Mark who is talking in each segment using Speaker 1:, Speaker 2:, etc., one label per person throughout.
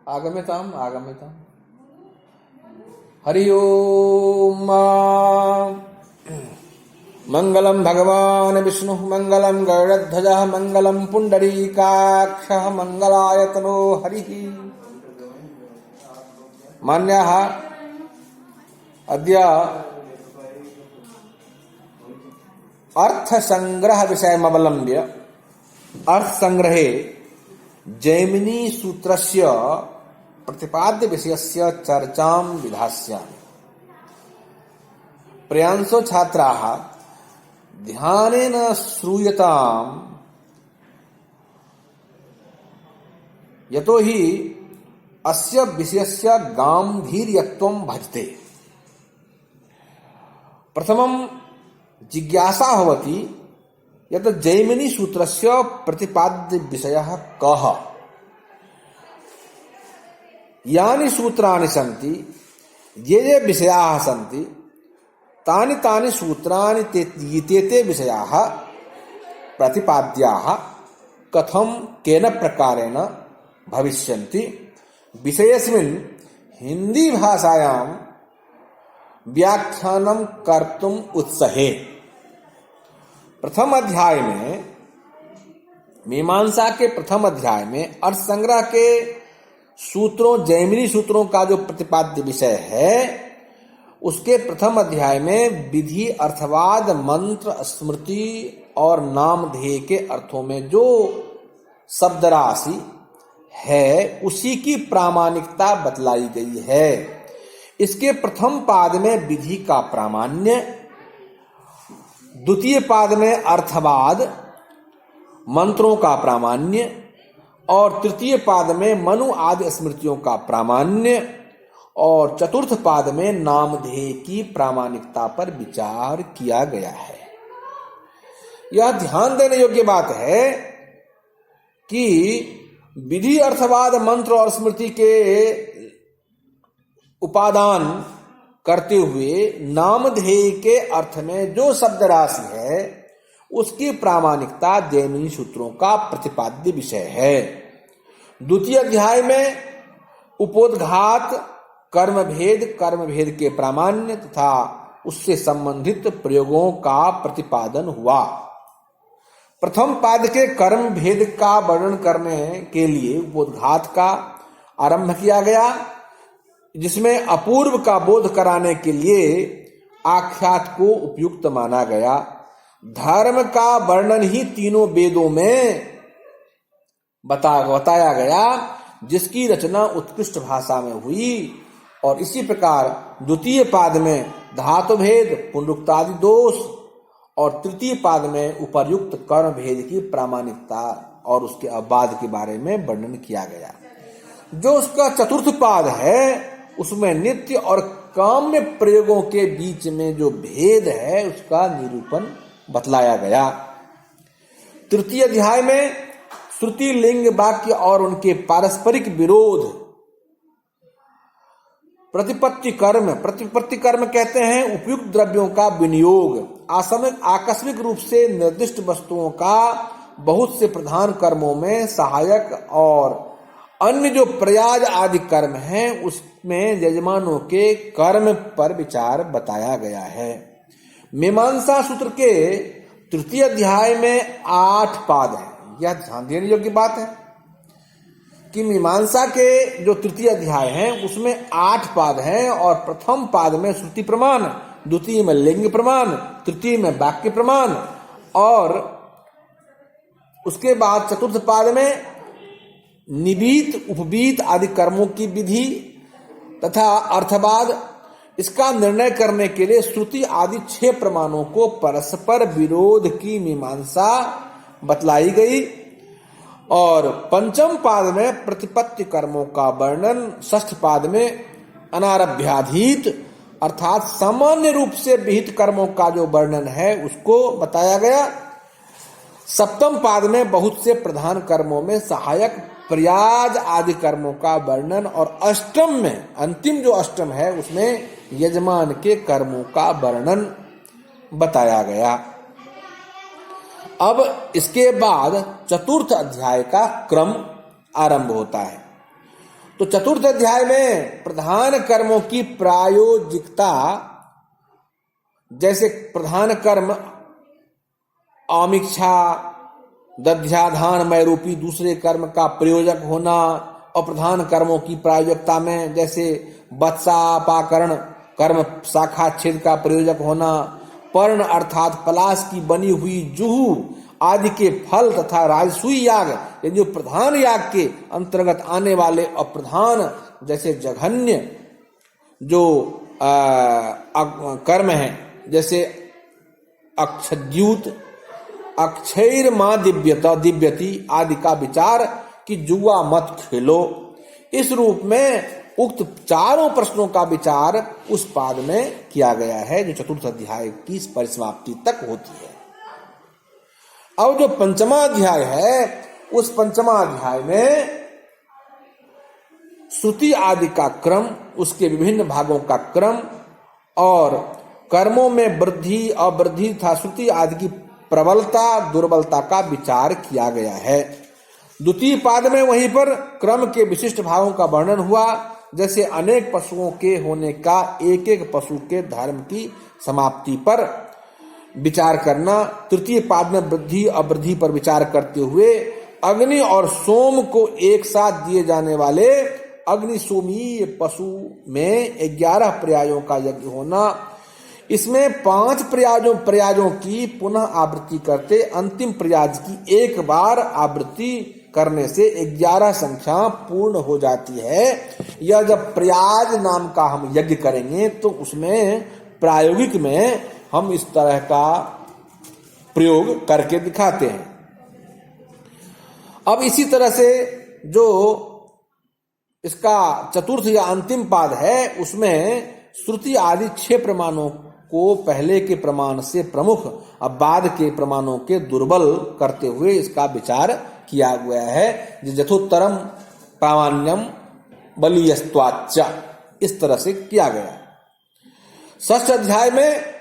Speaker 1: आगम्यताम् आगम्यताम्। हरि ओम। मंगलम भगवान विष्णु मंगलम गरुड़ध्वजः मंगलम पुंडरीकाक्षः मंगलायतनो हरिः। मान्याः अद्य अर्थ संग्रह विषयमवलम्ब्य अर्थ संग्रहे जैमिनी सूत्रस्य प्रतिपाद्य विषयस्य चर्चां विधास्यामि। प्रियांशो छात्राः ध्यानेन श्रूयताम्, यतो हि अस्य विषयस्य गाम्भीर्यत्वं भजते। प्रथमं जिज्ञासा भवति यत् जैमिनी सूत्रस्य प्रतिपाद्य विषयः कः। यानि सूत्राणि सन्ति, ये विषयाः सन्ति, तानि तानि सूत्राणि ते विषयाः प्रतिपाद्याः कथं केन प्रकारेण भविष्यन्ति विषयेऽस्मिन् हिंदी भाषायां व्याख्यानं कर्तुम् उत्सहे। प्रथम अध्याय में, मीमांसा के प्रथम अध्याय में अर्थ संग्रह के सूत्रों, जैमिनी सूत्रों का जो प्रतिपाद्य विषय है, उसके प्रथम अध्याय में विधि, अर्थवाद, मंत्र, स्मृति और नामधेय के अर्थों में जो शब्द राशि है उसी की प्रामाणिकता बतलाई गई है। इसके प्रथम पाद में विधि का प्रामाण्य, द्वितीय पाद में अर्थवाद, मंत्रों का प्रामाण्य और तृतीय पाद में मनु आदि स्मृतियों का प्रामाण्य और चतुर्थ पाद में नामधेय की प्रामाणिकता पर विचार किया गया है। यह ध्यान देने योग्य बात है कि विधि, अर्थवाद, मंत्र और स्मृति के उपादान करते हुए नामधेय के अर्थ में जो शब्द राशि है उसकी प्रामाणिकता जैमिनी सूत्रों का प्रतिपाद्य विषय है। द्वितीय अध्याय में उपोद्घात, कर्म भेद के प्रामाण्य तथा उससे संबंधित प्रयोगों का प्रतिपादन हुआ। प्रथम पाद के कर्म भेद का वर्णन करने के लिए उपोद्घात का आरंभ किया गया, जिसमें अपूर्व का बोध कराने के लिए आख्यात को उपयुक्त माना गया। धर्म का वर्णन ही तीनों वेदों में बताया गया, जिसकी रचना उत्कृष्ट भाषा में हुई। और इसी प्रकार द्वितीय पाद में धातु भेद, पुनरुक्तादि दोष और तृतीय पाद में उपर्युक्त कर्म भेद की प्रामाणिकता और उसके अबाध के बारे में वर्णन किया गया। जो उसका चतुर्थ पाद है उसमें नित्य और काम्य प्रयोगों के बीच में जो भेद है उसका निरूपण बतलाया गया। तृतीय अध्याय में श्रुति, लिंग, वाक्य और उनके पारस्परिक विरोध, प्रतिपत्ति कर्म कहते हैं उपयुक्त द्रव्यों का विनियोग, आकस्मिक रूप से निर्दिष्ट वस्तुओं का बहुत से प्रधान कर्मों में सहायक और अन्य जो प्रयाज आदि कर्म हैं उसमें यजमानों के कर्म पर विचार बताया गया है। मीमांसा सूत्र के तृतीय अध्याय में 8 पाद हैं। यह ध्यान देने योग्य बात है कि मीमांसा के जो तृतीय अध्याय हैं उसमें 8 पाद हैं और प्रथम पाद में श्रुति प्रमाण, द्वितीय में लिंग प्रमाण, तृतीय में वाक्य प्रमाण और उसके बाद चतुर्थ पाद में निबीत, उपबीत आदि कर्मों की विधि तथा अर्थवाद। इसका निर्णय करने के लिए श्रुति आदि 6 प्रमाणों को परस्पर विरोध की मीमांसा बतलाई गई। और पंचम पाद में प्रतिपत्ति कर्मों का वर्णन, षष्ठ पाद में अनारभ्याधीत अर्थात सामान्य रूप से विहित कर्मों का जो वर्णन है उसको बताया गया। सप्तम पाद में बहुत से प्रधान कर्मों में सहायक प्रयाज आदि कर्मों का वर्णन और अष्टम में, अंतिम जो अष्टम है उसमें यजमान के कर्मों का वर्णन बताया गया। अब इसके बाद चतुर्थ अध्याय का क्रम आरंभ होता है। तो चतुर्थ अध्याय में प्रधान कर्मों की प्रायोगिकता, जैसे प्रधान कर्म आमिक्षा दध्याधानमय रूपी दूसरे कर्म का प्रयोजक होना, और प्रधान कर्मों की प्रायोगिकता में जैसे वत्सापाकरण कर्म शाखा छेद का प्रयोजक होना, पर्ण अर्थात पलाश की बनी हुई जुहू आदि के फल तथा राजसूय याग, ये जो प्रधान याग के अंतर्गत आने वाले अप्रधान जैसे जघन्य जो कर्म हैं, जैसे अक्षद्यूत अक्षैर मां दिव्यति आदि का विचार कि जुआ मत खेलो। इस रूप में उक्त चारों प्रश्नों का विचार उस पाद में किया गया है जो चतुर्थ अध्याय की परिसमाप्ति तक होती है। अब जो पंचमा अध्याय है, उस पंचमा अध्याय में श्रुति आदि का क्रम, उसके विभिन्न भागों का क्रम और कर्मों में वृद्धि अवृद्धि तथा श्रुति आदि की प्रबलता दुर्बलता का विचार किया गया है। द्वितीय पाद में वहीं पर क्रम के विशिष्ट भागों का वर्णन हुआ, जैसे अनेक पशुओं के होने का एक एक पशु के धर्म की समाप्ति पर विचार करना। तृतीय पाद में वृद्धि अवृद्धि पर विचार करते हुए अग्नि और सोम को एक साथ दिए जाने वाले अग्निसोमीय पशु में 11 पर्यायों का यज्ञ होना, इसमें 5 प्रयाजों की पुनः आवृत्ति करते अंतिम प्रयाज की एक बार आवृत्ति करने से 11 संख्या पूर्ण हो जाती है। यह जब प्रयाज नाम का हम यज्ञ करेंगे तो उसमें प्रायोगिक में हम इस तरह का प्रयोग करके दिखाते हैं। अब इसी तरह से जो इसका चतुर्थ या अंतिम पाद है, उसमें श्रुति आदि 6 प्रमाणों को पहले के प्रमाण से प्रमुख अब बाद के प्रमाणों के दुर्बल करते हुए इसका विचार किया गया है। यथोत्तरम प्रामाण्यम बलियस्त्वाच्च, इस तरह से किया गया। षष्ठ अध्याय में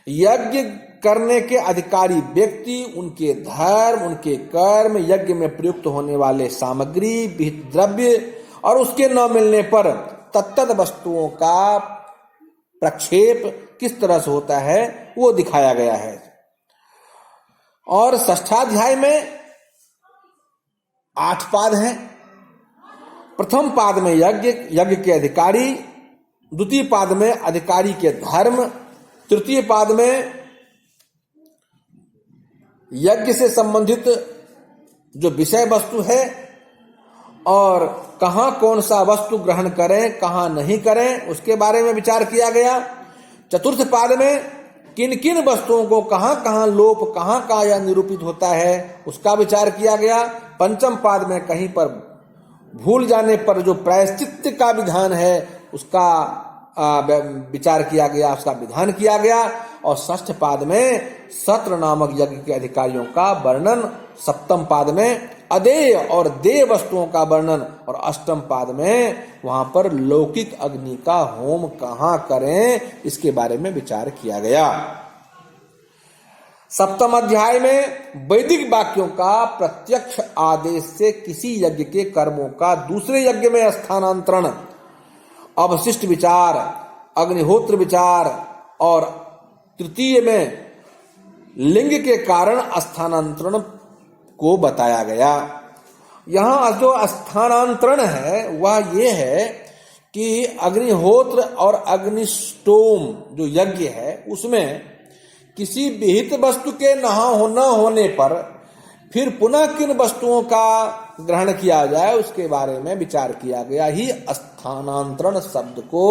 Speaker 1: यज्ञ करने के अधिकारी व्यक्ति, उनके धर्म, उनके कर्म, यज्ञ में प्रयुक्त होने वाले सामग्री, विहित द्रव्य और उसके न मिलने पर तत्तद वस्तुओं का प्रक्षेप किस तरह से होता है वो दिखाया गया है। और षष्ठाध्याय में 8 पाद हैं। प्रथम पाद में यज्ञ के अधिकारी, द्वितीय पाद में अधिकारी के धर्म, तृतीय पाद में यज्ञ से संबंधित जो विषय वस्तु है और कहां कौन सा वस्तु ग्रहण करें कहां नहीं करें उसके बारे में विचार किया गया। चतुर्थ पाद में किन किन वस्तुओं को कहां कहां लोप कहां कहां यह निरूपित होता है उसका विचार किया गया। पंचम पाद में कहीं पर भूल जाने पर जो प्रायश्चित्त का विधान है उसका विचार किया गया, उसका विधान किया गया। और षष्ठ पाद में सत्र नामक यज्ञ के अधिकारियों का वर्णन, सप्तम पाद में अदेय और देय वस्तुओं का वर्णन और अष्टम पाद में वहां पर लौकिक अग्नि का होम कहां करें इसके बारे में विचार किया गया। सप्तम अध्याय में वैदिक वाक्यों का प्रत्यक्ष आदेश से किसी यज्ञ के कर्मों का दूसरे यज्ञ में स्थानांतरण, अवशिष्ट विचार, अग्निहोत्र विचार और तृतीय में लिंग के कारण स्थानांतरण को बताया गया। यहाँ जो स्थानांतरण है वह ये है कि अग्निहोत्र और अग्निष्टोम जो यज्ञ है उसमें किसी विहित वस्तु के न होने पर फिर पुनः किन वस्तुओं का ग्रहण किया जाए उसके बारे में विचार किया गया ही स्थानांतरण शब्द को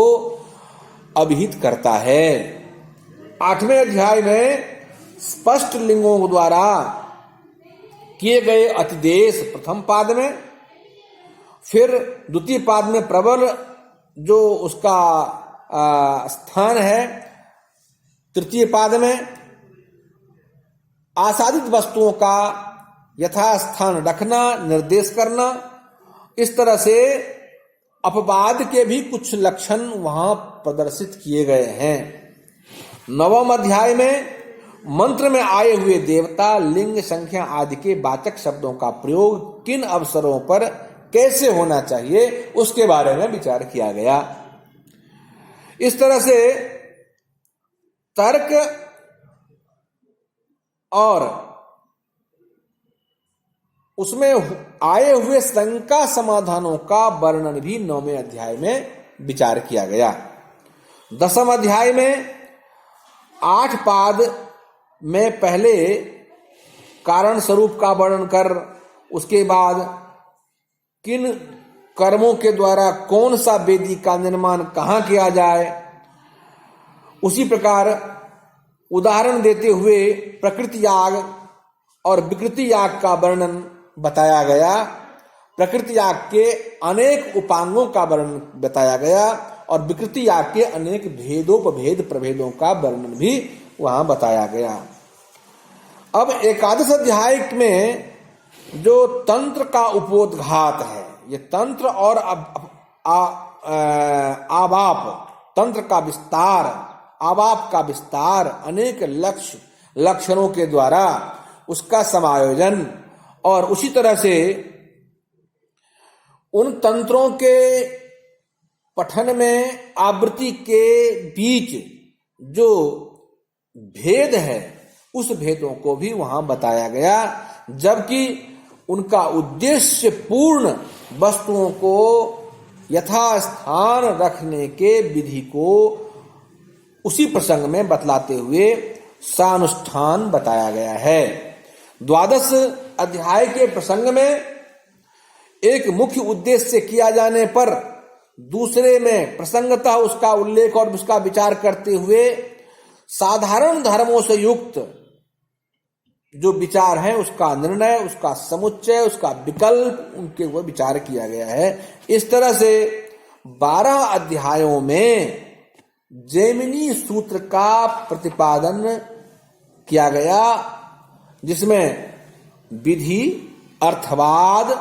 Speaker 1: अभिहित करता है। 8वें अध्याय में स्पष्ट लिंगों द्वारा किए गए अतिदेश प्रथम पाद में, फिर द्वितीय पाद में प्रबल जो उसका स्थान है, तृतीय पाद में आसादित वस्तुओं का यथास्थान रखना, निर्देश करना। इस तरह से अपवाद के भी कुछ लक्षण वहां प्रदर्शित किए गए हैं। 9वें अध्याय में मंत्र में आए हुए देवता, लिंग, संख्या आदि के वाचक शब्दों का प्रयोग किन अवसरों पर कैसे होना चाहिए उसके बारे में विचार किया गया। इस तरह से तर्क और उसमें आए हुए शंका समाधानों का वर्णन भी 9वें अध्याय में विचार किया गया। 10वें अध्याय में 8 पाद में पहले कारण स्वरूप का वर्णन कर उसके बाद किन कर्मों के द्वारा कौन सा वेदी का निर्माण कहाँ किया जाए, उसी प्रकार उदाहरण देते हुए प्रकृति याग और विकृति याग का वर्णन बताया गया। प्रकृति याग के अनेक उपांगों का वर्णन बताया गया और विकृति याग के अनेक भेदोपभेद प्रभेदों का वर्णन भी वहां बताया गया। अब 11वें अध्याय में जो तंत्र का उपोद्घात है, ये तंत्र और आवाप, तंत्र का विस्तार, आवाप का विस्तार, अनेक लक्षणों के द्वारा उसका समायोजन और उसी तरह से उन तंत्रों के पठन में आवृत्ति के बीच जो भेद है उस भेदों को भी वहां बताया गया, जबकि उनका उद्देश्य पूर्ण वस्तुओं को यथास्थान रखने के विधि को उसी प्रसंग में बतलाते हुए सानुष्ठान बताया गया है। 12 अध्याय के प्रसंग में एक मुख्य उद्देश्य किया जाने पर दूसरे में प्रसंगतः उसका उल्लेख और उसका विचार करते हुए साधारण धर्मों से युक्त जो विचार है उसका निर्णय, उसका समुच्चय, उसका विकल्प, उनके वो विचार किया गया है। इस तरह से 12 अध्यायों में जैमिनी सूत्र का प्रतिपादन किया गया, जिसमें विधि, अर्थवाद,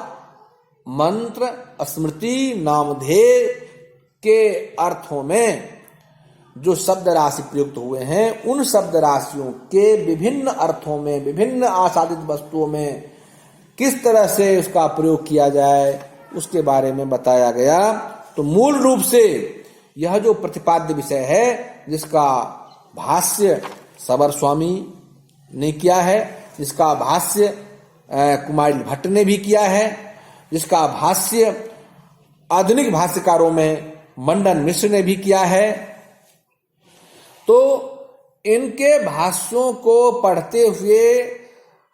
Speaker 1: मंत्र, स्मृति, नामधेय के अर्थों में जो शब्द राशि प्रयुक्त हुए हैं उन शब्द राशियों के विभिन्न अर्थों में, विभिन्न आसादित वस्तुओं में किस तरह से उसका प्रयोग किया जाए उसके बारे में बताया गया। तो मूल रूप से यह जो प्रतिपाद्य विषय है, जिसका भाष्य सबर स्वामी ने किया है, जिसका भाष्य कुमारिल भट्ट ने भी किया है, जिसका भाष्य आधुनिक भाष्यकारों में मंडन मिश्र ने भी किया है, तो इनके भाष्यों को पढ़ते हुए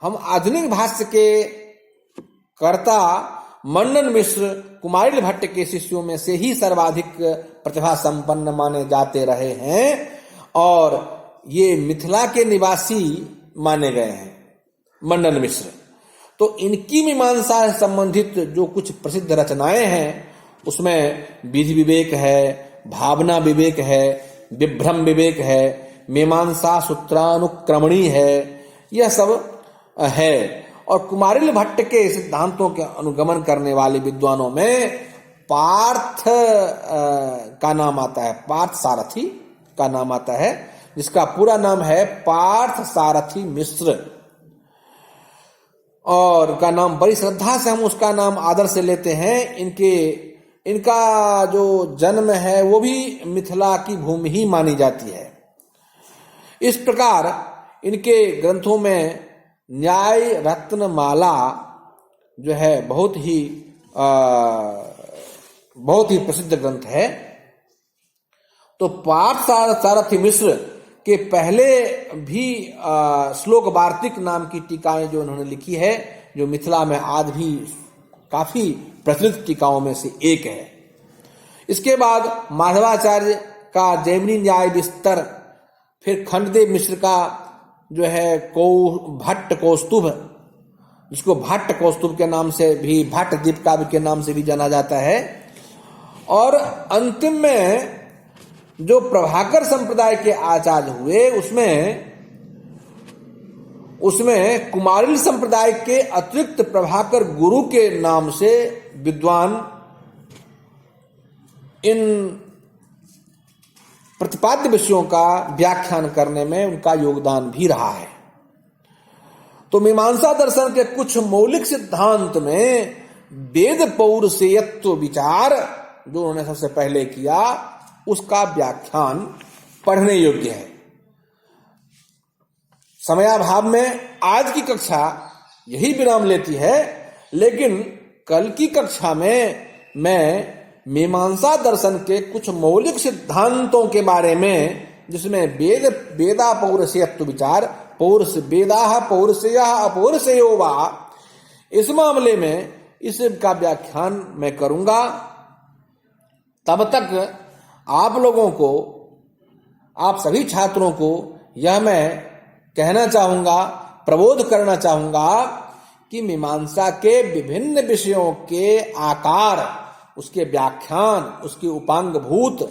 Speaker 1: हम आधुनिक भाष्य के कर्ता मंडन मिश्र कुमारिल भट्ट के शिष्यों में से ही सर्वाधिक प्रतिभा संपन्न माने जाते रहे हैं और ये मिथिला के निवासी माने गए हैं मंडन मिश्र। तो इनकी मीमांसा से संबंधित जो कुछ प्रसिद्ध रचनाएं हैं उसमें विधि विवेक है, भावना विवेक है, विभ्रम विवेक है, मीमांसा सूत्रानुक्रमणी है, यह सब है। और कुमारिल भट्ट के सिद्धांतों के अनुगमन करने वाले विद्वानों में पार्थ का नाम आता है, पार्थ सारथी का नाम आता है, जिसका पूरा नाम है पार्थ सारथी मिश्र, और का नाम बड़ी श्रद्धा से हम उसका नाम आदर से लेते हैं। इनका जो जन्म है वो भी मिथिला की भूमि ही मानी जाती है। इस प्रकार इनके ग्रंथों में न्याय रत्नमाला जो है बहुत ही प्रसिद्ध ग्रंथ है। तो पार्थ सारथी मिश्र के पहले भी श्लोक वार्तिक नाम की टीकाएं जो उन्होंने लिखी है, जो मिथिला में आज भी काफी प्रचलित टीकाओं में से एक है। इसके बाद माधवाचार्य का जैमिनी न्याय विस्तर, फिर खंडदेव मिश्र का जो है भट्ट कौस्तुभ, जिसको भट्ट कौस्तुभ के नाम से भी, भट्ट दीप काव्य के नाम से भी जाना जाता है, और अंतिम में जो प्रभाकर संप्रदाय के आचार्य हुए उसमें कुमारिल संप्रदाय के अतिरिक्त प्रभाकर गुरु के नाम से विद्वान इन प्रतिपाद्य विषयों का व्याख्यान करने में उनका योगदान भी रहा है। तो मीमांसा दर्शन के कुछ मौलिक सिद्धांत में वेद पौरुषेयत्व विचार जो उन्होंने सबसे पहले किया, उसका व्याख्यान पढ़ने योग्य है। समयाभाव में आज की कक्षा यही विराम लेती है, लेकिन कल की कक्षा में मैं मीमांसा दर्शन के कुछ मौलिक सिद्धांतों के बारे में, जिसमें वेदा पौरुषेयत्व विचार, पौरुष वेदा पौरुषेय अपौरुषेयो वा, इस मामले में इसका व्याख्यान मैं करूंगा। तब तक आप लोगों को, आप सभी छात्रों को यह मैं कहना चाहूंगा, प्रबोध करना चाहूंगा कि मीमांसा के विभिन्न विषयों के आकार, उसके व्याख्यान, उसके उपांगभूत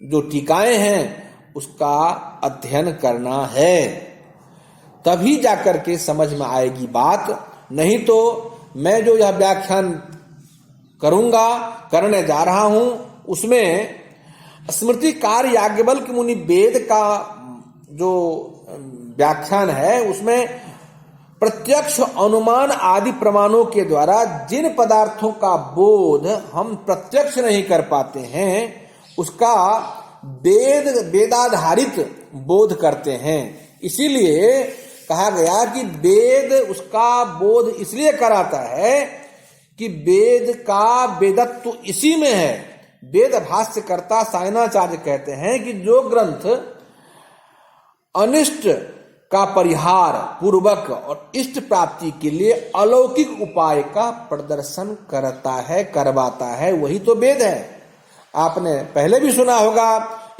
Speaker 1: जो टीकाएं हैं, उसका अध्ययन करना है। तभी जाकर के समझ में आएगी बात। नहीं तो मैं जो यह व्याख्यान करूंगा, करने जा रहा हूं, उसमें स्मृतिकार याज्ञवल्क्य मुनि वेद का जो व्याख्यान है, उसमें प्रत्यक्ष अनुमान आदि प्रमाणों के द्वारा जिन पदार्थों का बोध हम प्रत्यक्ष नहीं कर पाते हैं, उसका वेदाधारित बोध करते हैं। इसीलिए कहा गया कि वेद उसका बोध इसलिए कराता है कि वेद का वेदत्व इसी में है। वेद भाष्यकर्ता सायणाचार्य कहते हैं कि जो ग्रंथ अनिष्ट का परिहार पूर्वक और इष्ट प्राप्ति के लिए अलौकिक उपाय का प्रदर्शन करता है, करवाता है, वही तो वेद है। आपने पहले भी सुना होगा,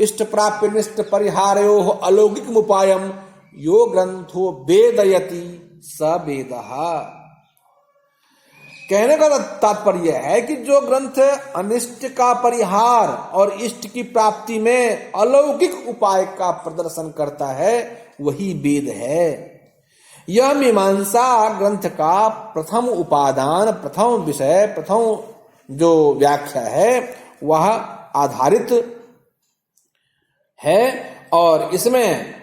Speaker 1: इष्ट प्राप्य निष्ट परिहारयो अलौकिक उपायम यो ग्रंथो वेदयति स वेदः। कहने का तात्पर्य है कि जो ग्रंथ अनिष्ट का परिहार और इष्ट की प्राप्ति में अलौकिक उपाय का प्रदर्शन करता है, वही वेद है। यह मीमांसा ग्रंथ का प्रथम उपादान, प्रथम विषय, प्रथम जो व्याख्या है, वह आधारित है। और इसमें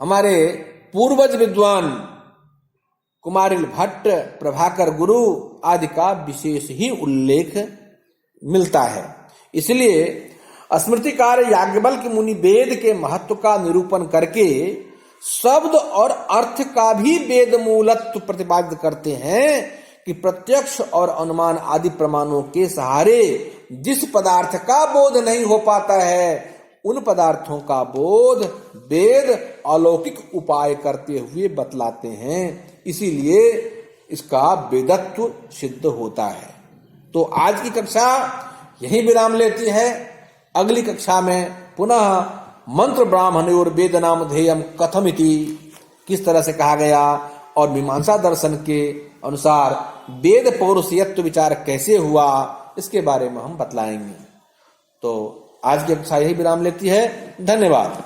Speaker 1: हमारे पूर्वज विद्वान कुमारिल भट्ट, प्रभाकर गुरु आदि का विशेष ही उल्लेख मिलता है। इसलिए स्मृतिकार याज्ञवल्क्य मुनि वेद के महत्व का निरूपण करके शब्द और अर्थ का भी वेद मूलत्व प्रतिपादित करते हैं कि प्रत्यक्ष और अनुमान आदि प्रमाणों के सहारे जिस पदार्थ का बोध नहीं हो पाता है, उन पदार्थों का बोध वेद अलौकिक उपाय करते हुए बतलाते हैं। इसीलिए इसका वेदत्व सिद्ध होता है। तो आज की कक्षा यहीं विराम लेती है। अगली कक्षा में पुनः मंत्र ब्राह्मणयोर वेद नामधेयम कथमिति, किस तरह से कहा गया और मीमांसा दर्शन के अनुसार वेद पौरुषेयत्व विचार कैसे हुआ, इसके बारे में हम बतलाएंगे। तो आज की कक्षा यही विराम लेती है। धन्यवाद।